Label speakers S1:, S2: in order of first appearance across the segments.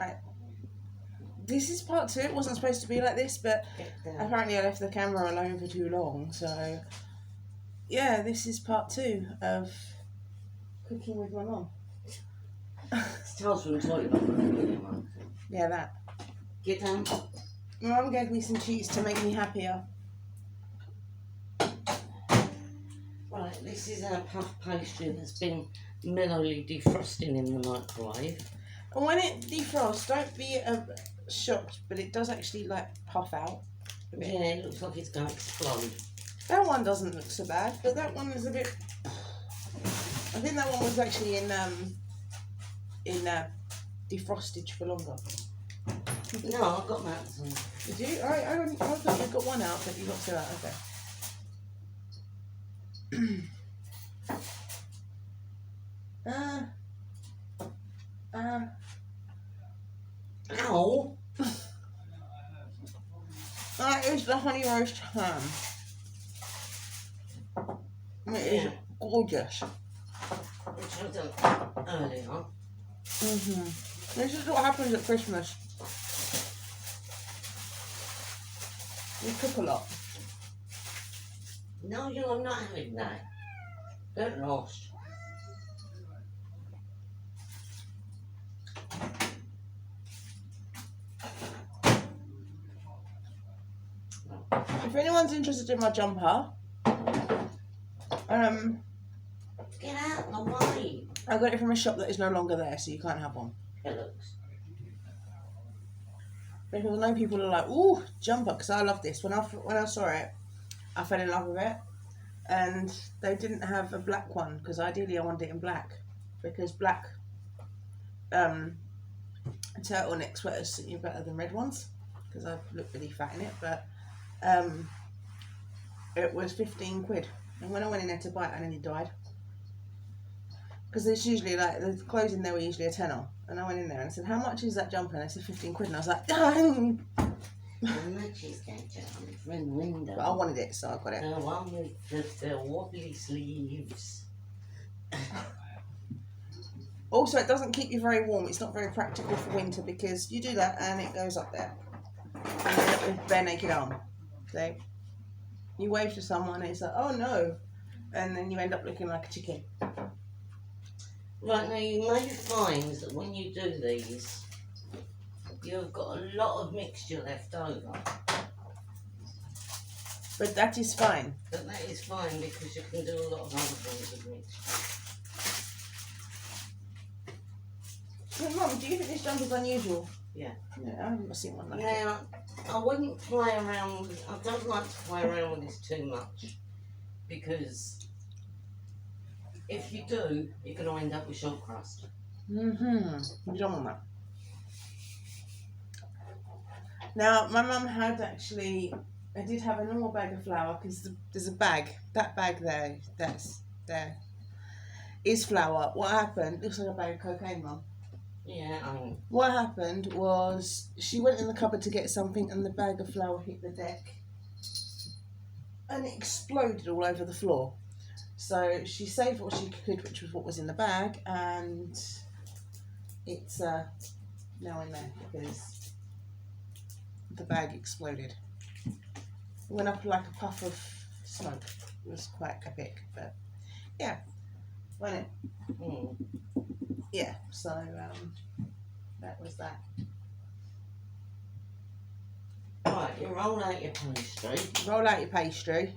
S1: Right. This is part 2. It wasn't supposed to be like this, but apparently I left the camera alone for too long. So, yeah, this is part 2 of cooking with my mum.
S2: Tells from the toilet.
S1: Yeah, that.
S2: Get down.
S1: My mum gave me some cheese to make me happier.
S2: Right, this is our puff pastry that's been mellowly defrosting in the microwave.
S1: And when it defrosts, don't be shocked, but it does actually like puff out a bit.
S2: Yeah, it looks like it's going to explode.
S1: That one doesn't look so bad, but that one is a bit. I think that one was actually in defrostage for longer.
S2: No, I've got that.
S1: Did you? I thought you got one out, but you got two out. Okay.
S2: Ow!
S1: That is the honey roast ham. It is gorgeous.
S2: Which I've done earlier.
S1: This is what happens at Christmas. We cook a lot.
S2: No, you're not having that. Get lost.
S1: If anyone's interested in my jumper,
S2: get out of the way.
S1: I got it from a shop that is no longer there, so you can't have one.
S2: It looks.
S1: Because I know people are like, ooh, jumper, because I love this. When I saw it, I fell in love with it. And they didn't have a black one, because ideally I wanted it in black. Because black turtleneck sweaters suit you better than red ones. Because I look really fat in it, but it was 15 quid. And when I went in there to buy it, I nearly died. Because it's usually like, the clothes in there were usually a tenner. And I went in there and I said, how much is that jumper? And they said 15 quid. And I was like,
S2: how much is that jumper from the window?
S1: But I wanted it, so I got it.
S2: The one with the wobbly sleeves.
S1: Also, it doesn't keep you very warm. It's not very practical for winter because you do that and it goes up there. And you end up with bare naked arm. So you wave to someone and it's like, oh no. And then you end up looking like a chicken.
S2: Right, now you may find that when you do these, you've got a lot of mixture left over.
S1: But that is fine.
S2: But that is fine because you can do a lot of other things with mixture.
S1: Hey, Mum, do you think this jumper's unusual?
S2: Yeah.
S1: Yeah, I haven't seen one like it.
S2: Now, I wouldn't play around with, I don't like to play around with this too much because if you do, you're going to end up with short crust.
S1: You don't want that. Now, my mum had actually, I did have a normal bag of flour because there's a bag, that bag there, there, is flour. What happened, looks like a bag of cocaine, Mum.
S2: Yeah,
S1: What happened was she went in the cupboard to get something and the bag of flour hit the deck and it exploded all over the floor. So she saved what she could, which was what was in the bag, and it's now in there because the bag exploded. It went up like a puff of smoke. It was quite epic, but yeah, wasn't it? Yeah, so that was that.
S2: Right, you roll out your pastry.
S1: Roll out your pastry.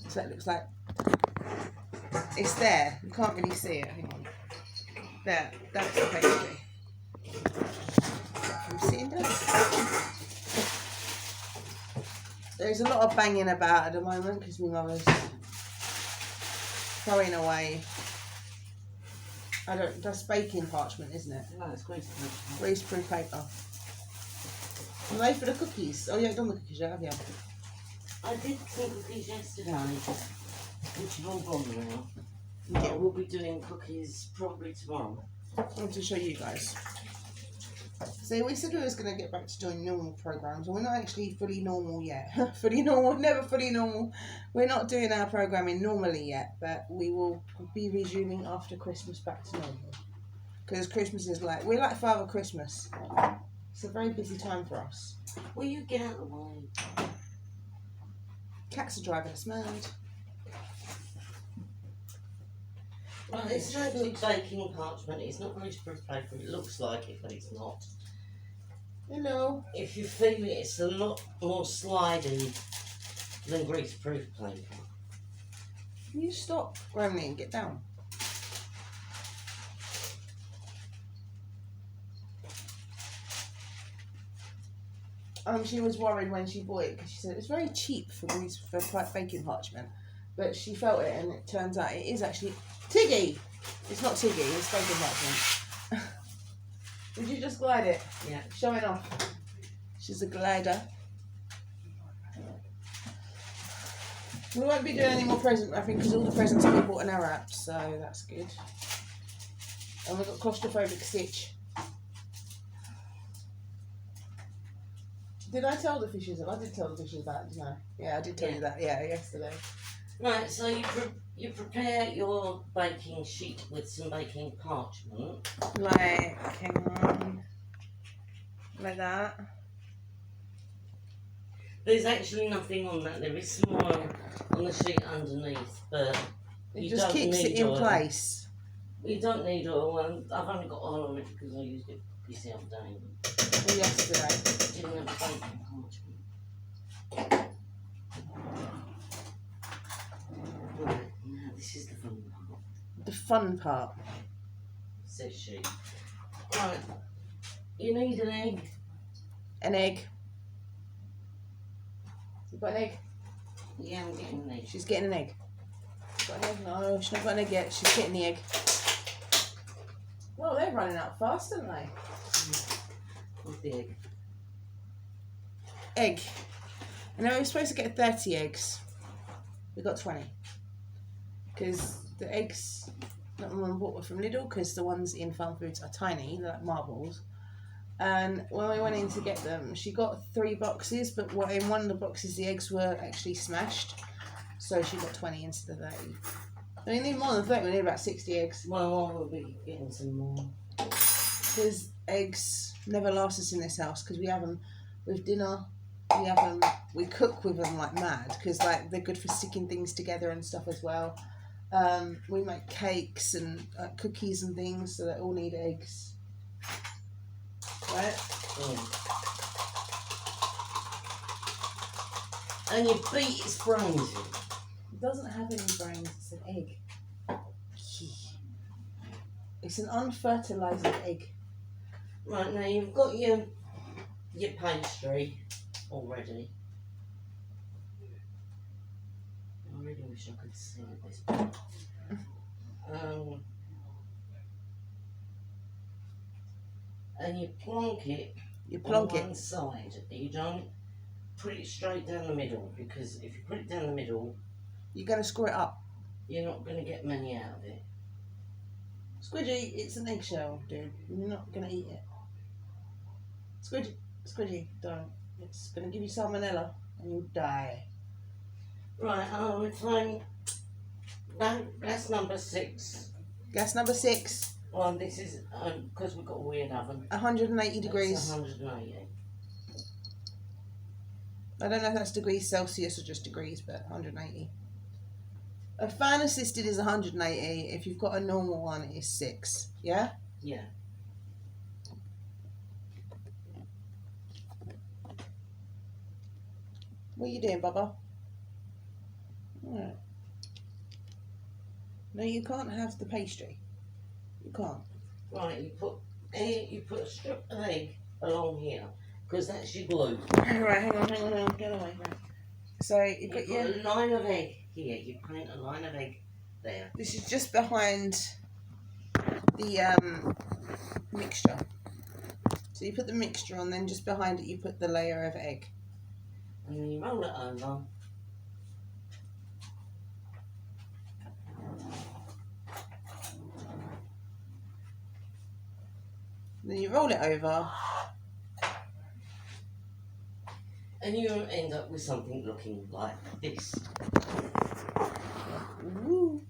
S1: So that looks like it's there. You can't really see it. Hang on. There, that's the pastry. From sitting down. There's a lot of banging about at the moment because my mother's throwing away. That's baking parchment, isn't it?
S2: No, it's greaseproof.
S1: Greaseproof paper. And they for the cookies. Oh, you haven't done the cookies yet, have you?
S2: I did some cookies yesterday, which have all gone now.
S1: Yeah.
S2: We'll be doing cookies probably tomorrow.
S1: I want to show you guys. So we said we was going to get back to doing normal programs. We're not actually fully normal yet. Fully normal, never fully normal. We're not doing our programming normally yet, but we will be resuming after Christmas back to normal. because Christmas is like, we're like Father Christmas. It's a very busy time for us.
S2: Will you get out of the way?
S1: Cats are driving us mad.
S2: Well, it's actually baking parchment. It's not greaseproof paper. It looks like it, but it's not.
S1: Hello.
S2: If you feel it, it's a lot more slidey than greaseproof paper.
S1: Can you stop groaning and get down? She was worried when she bought it because she said it was very cheap for baking parchment, but she felt it and it turns out it is actually Tiggy. It's not Tiggy. It's baking parchment. Did you just glide it?
S2: Yeah.
S1: Showing off. She's a glider. We won't be doing any more present wrapping because all the presents we bought are now wrapped, so that's good. And we've got claustrophobic Stitch. Did I tell the fishes? I did tell the fishes about it, didn't I? Yeah, I did tell you that. Yeah, yesterday.
S2: Right, so you prepare your baking sheet with some baking parchment.
S1: Like, hang on. Like that.
S2: There's actually nothing on that. There is some oil on the sheet underneath, but
S1: It
S2: you
S1: just
S2: don't
S1: keeps
S2: need
S1: it in
S2: oil.
S1: place.
S2: You don't need oil, and I've only got oil on it because I used it this other day.
S1: Or yesterday.
S2: Didn't have baking parchment. Right, now this is the fun part.
S1: The fun part.
S2: Says she. Right, you need an egg.
S1: An egg. You got an egg?
S2: Yeah, I'm getting an egg.
S1: She's getting an egg. Got an egg? No, she's not got an egg yet. She's getting the egg. Well, they're running out fast, aren't they?
S2: What's the egg?
S1: Egg. And now we're supposed to get 30 eggs. We got 20. Because the eggs that my mum bought were from Lidl, because the ones in Farm Foods are tiny, they're like marbles. And when we went in to get them, she got 3 boxes, but in one of the boxes the eggs were actually smashed. So she got 20 instead of 30. We need more than 30, we need about 60 eggs.
S2: Well, we'll be getting some more.
S1: Because eggs never last us in this house, because we have them with dinner, we cook with them like mad, because like they're good for sticking things together and stuff as well. We make cakes and cookies and things, so they all need eggs. Right?
S2: And you beat its brains in.
S1: It doesn't have any brains, it's an egg. It's an unfertilised egg.
S2: Right, now you've got your pastry already. I really wish I could see this. And you plonk it on one side. You don't put it straight down the middle, because if you put it down the middle,
S1: you're going to screw it up.
S2: you're not going to get many out of it.
S1: Squidgy, it's an eggshell, dude. You're not going to eat it. Squidgy, don't. It's going to give you salmonella and you'll die.
S2: Right, fine. That's number 6.
S1: Gas number 6.
S2: Well, this is because we've got a weird oven.
S1: 180 degrees.
S2: 180.
S1: I don't know if that's degrees Celsius or just degrees, but 180. A fan assisted is 180. If you've got a normal one, it is 6. Yeah?
S2: Yeah.
S1: What are you doing, Bubba? Alright. No, you can't have the pastry. You can't.
S2: Right, you put a strip of egg along here, because that's your glue.
S1: Right, hang on, get away. Right. So you
S2: Put a line of egg here. You paint a line of egg there.
S1: This is just behind the mixture. So you put the mixture on, then just behind it you put the layer of egg.
S2: And then you roll it over.
S1: Then you roll it over.
S2: And you end up with something looking like this.
S1: Ooh.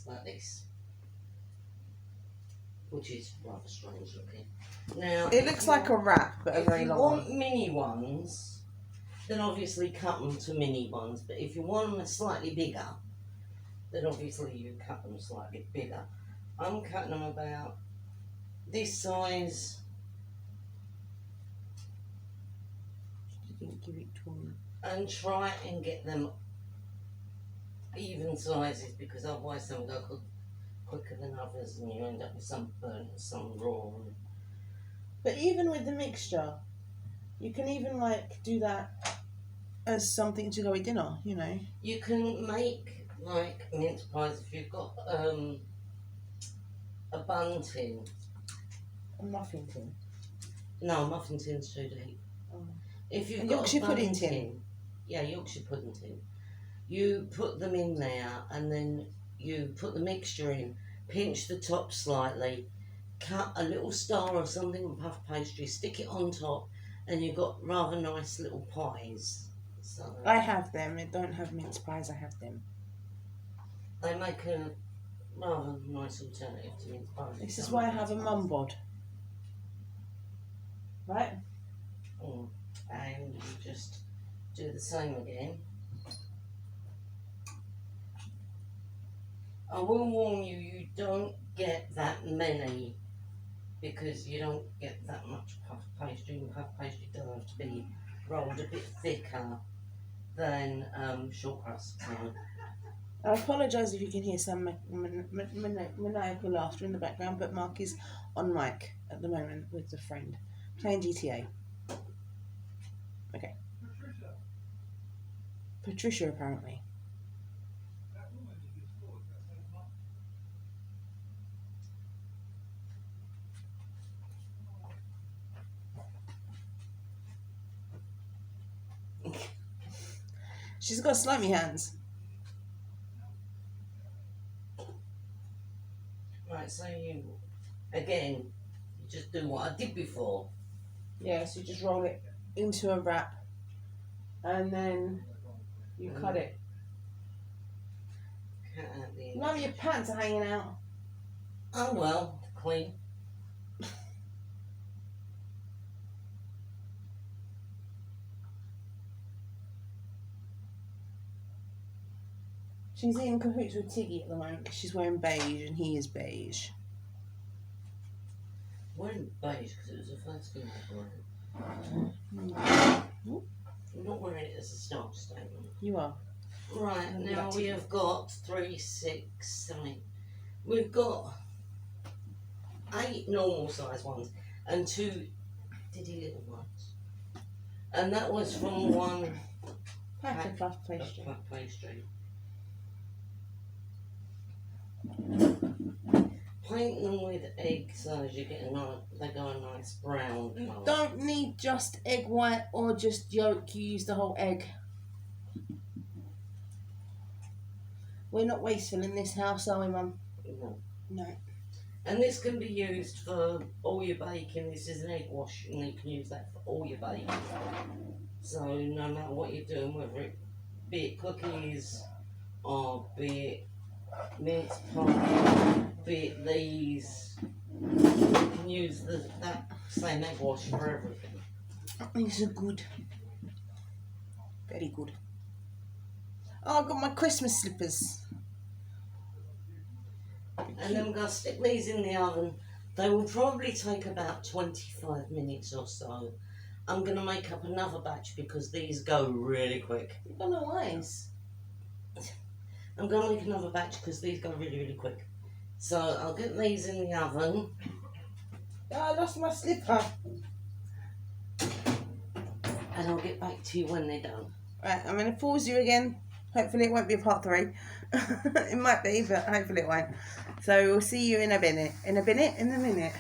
S2: Like this. which is rather strange looking. Now,
S1: It looks like a wrap, but a
S2: if
S1: very
S2: you
S1: long
S2: want
S1: one.
S2: mini ones, then obviously cut them to mini ones. But if you want them slightly bigger, then obviously you cut them slightly bigger. I'm cutting them about this size.
S1: You didn't give it to me.
S2: And try and get them even sizes, because otherwise some go quicker than others and you end up with some burnt and some raw.
S1: But even with the mixture, you can even like do that as something to go with dinner, you know.
S2: You can make like mince pies if you've got a bun tin.
S1: A muffin tin.
S2: No, muffin tin's too deep.
S1: Oh.
S2: If you've
S1: A
S2: got
S1: Yorkshire
S2: a bun
S1: pudding tin.
S2: Yeah, Yorkshire pudding tin. You put them in there and then you put the mixture in, pinch the top slightly, cut a little star or something on puff pastry, stick it on top, and you've got rather nice little pies. So
S1: I have them. I don't have mince pies. I have them.
S2: they make a rather nice alternative to mince pies.
S1: This is why I have a mum bod. Right?
S2: And you just do the same again. I will warn you, you don't get that many because you don't get that much puff pastry, and puff pastry does have to be rolled a bit thicker than short crust.
S1: I apologise if you can hear some maniacal laughter in the background, but Mark is on mic at the moment with a friend playing GTA. Okay. Patricia, apparently. She's got slimy hands.
S2: Right, so you just do what I did before.
S1: Yeah, so you just roll it into a wrap and then you cut it.
S2: Cut out the
S1: None of your pants are hanging out.
S2: Oh well, clean.
S1: She's in cahoots with Tiggy at the moment because she's wearing beige and he is beige.
S2: Wearing beige because it was the first thing I wore. I'm not wearing it as a style statement.
S1: You are.
S2: Right, now we have got 3, 6, 7. We've got 8 normal size ones and 2 diddy little ones. And that was from one
S1: Pack of puff pastry.
S2: puff pastry. Paint them with egg so as you get they go a nice brown
S1: You
S2: colour.
S1: don't need just egg white or just yolk, you use the whole egg. We're not wasteful in this house, are we, Mum?
S2: No.
S1: No.
S2: And this can be used for all your baking. This is an egg wash and you can use that for all your baking. So no matter what you're doing, whether it be it cookies or be it mince pie, be it these, you can use that same egg wash for everything.
S1: These are good. Very good. Oh, I've got my Christmas slippers.
S2: And then I'm going to stick these in the oven. They will probably take about 25 minutes or so. I'm going to make up another batch because these go really quick.
S1: You've got no eyes.
S2: I'm going to make another batch because these go really, really quick. So I'll get these in the oven.
S1: Oh, I lost my slipper.
S2: And I'll get back to you when they're done.
S1: Right, I'm going to pause you again. Hopefully it won't be part 3. It might be, but hopefully it won't. So we'll see you in a minute. In a minute?